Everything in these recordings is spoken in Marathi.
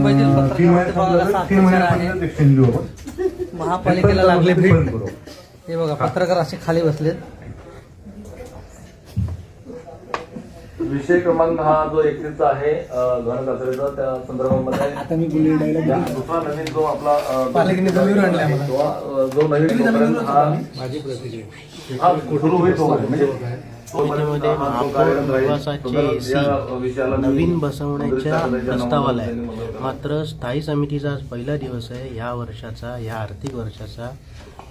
मुंबईतील पत्रकार महापालिकेला लागले भेट। हे बघा पत्रकार असे खाली बसलेत। विषय क्रमांक हा जो 31 आहे घनकचऱ्याचा, त्या संदर्भामध्ये आता मी दुसरा नवीन जो आपला पालिकेने जमीन आणलाय मला जो नवीन हा माझी प्रतिक्रिया हा सुरू होईल म्हणजे नवीन बसवण्याच्या प्रस्तावाला आहे। मात्र स्थायी समितीचा आज पहिला दिवस आहे ह्या वर्षाचा, ह्या आर्थिक वर्षाचा,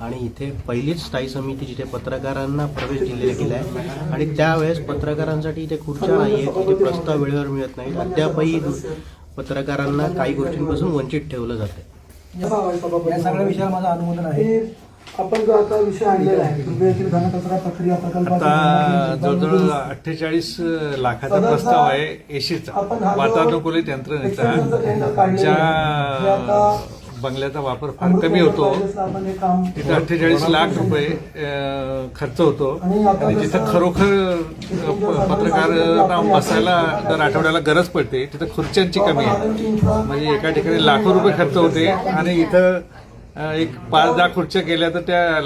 आणि इथे पहिलीच स्थायी समिती जिथे पत्रकारांना प्रवेश दिलेला गेला आहे आणि त्यावेळेस पत्रकारांसाठी इथे खुर्च्या नाही आहेत, इथे प्रस्ताव वेळेवर मिळत नाही, अद्यापही पत्रकारांना काही गोष्टींपासून वंचित ठेवलं जाते। या सगळ्या विषयाला माझं अनुमोदन आहे। आपण जो आता विषय आणलेला आहे मुंबईतील घनकचरा प्रक्रिया प्रकल्प, आता जवळजवळ 48 लाखाचा प्रस्ताव आहे एसीचा वातानुकूलित यंत्रणेचा, ज्या बंगल्याचा वापर फार कमी होतो तिथे 48 लाख रुपये खर्च होतो आणि जिथं खरोखर पत्रकारांना बसायला दर आठवड्याला गरज पडते तिथं खुर्च्यांची कमी आहे। म्हणजे एका ठिकाणी लाखो रुपये खर्च होते आणि इथं एक 5-10 खुर्च्या केल्या तर त्या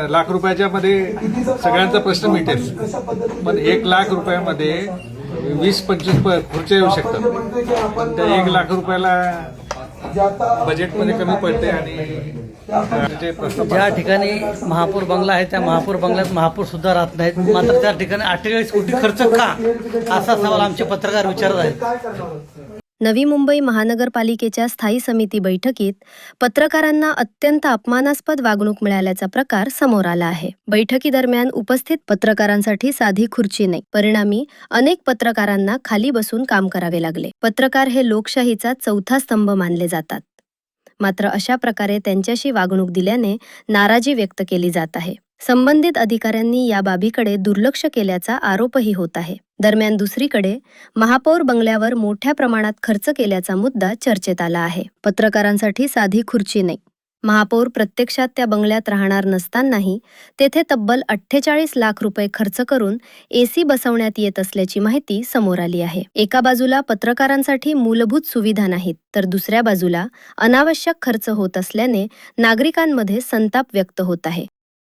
लाख रुपयाच्या मध्ये सगळ्यांचा प्रश्न मिटेल। पण 1 लाख रुपयामध्ये 20-25 खुर्च्या येऊ शकतात, पण त्या 1 लाख रुपयाला बजेटमध्ये कमी पडते आणि ज्या ठिकाणी महापौर बंगला आहे त्या महापौर बंगल्यात महापौर सुद्धा राहत नाहीत, मात्र त्या ठिकाणी 48 कोटी खर्च का, असा सवाल आमचे पत्रकार विचारत आहेत। नवी मुंबई महानगरपालिकेच्या स्थायी समिती बैठकीत पत्रकारांना अत्यंत अपमानास्पद वागणूक मिळाल्याचा प्रकार समोर आला आहे। बैठकीदरम्यान उपस्थित पत्रकारांसाठी साधी खुर्ची नाही, परिणामी अनेक पत्रकारांना खाली बसून काम करावे लागले। पत्रकार हे लोकशाहीचा चौथा स्तंभ मानले जातात, मात्र अशा प्रकारे त्यांच्याशी वागणूक दिल्याने नाराजी व्यक्त केली जात आहे। संबंधित अधिकाऱ्यांनी या बाबीकडे दुर्लक्ष केल्याचा आरोपही होत आहे। दरम्यान दुसरीकडे महापौर बंगल्यावर मोठ्या प्रमाणात खर्च केल्याचा मुद्दा चर्चेत आला आहे। पत्रकारांसाठी साधी खुर्ची नाही, महापौर प्रत्यक्षात त्या बंगल्यात राहणार नसतानाही तेथे तब्बल 48 लाख रुपये खर्च करून एसी बसवण्यात येत असल्याची माहिती समोर आली आहे। एका बाजूला पत्रकारांसाठी मूलभूत सुविधा नाहीत, तर दुसऱ्या बाजूला अनावश्यक खर्च होत असल्याने नागरिकांमध्ये संताप व्यक्त होत आहे।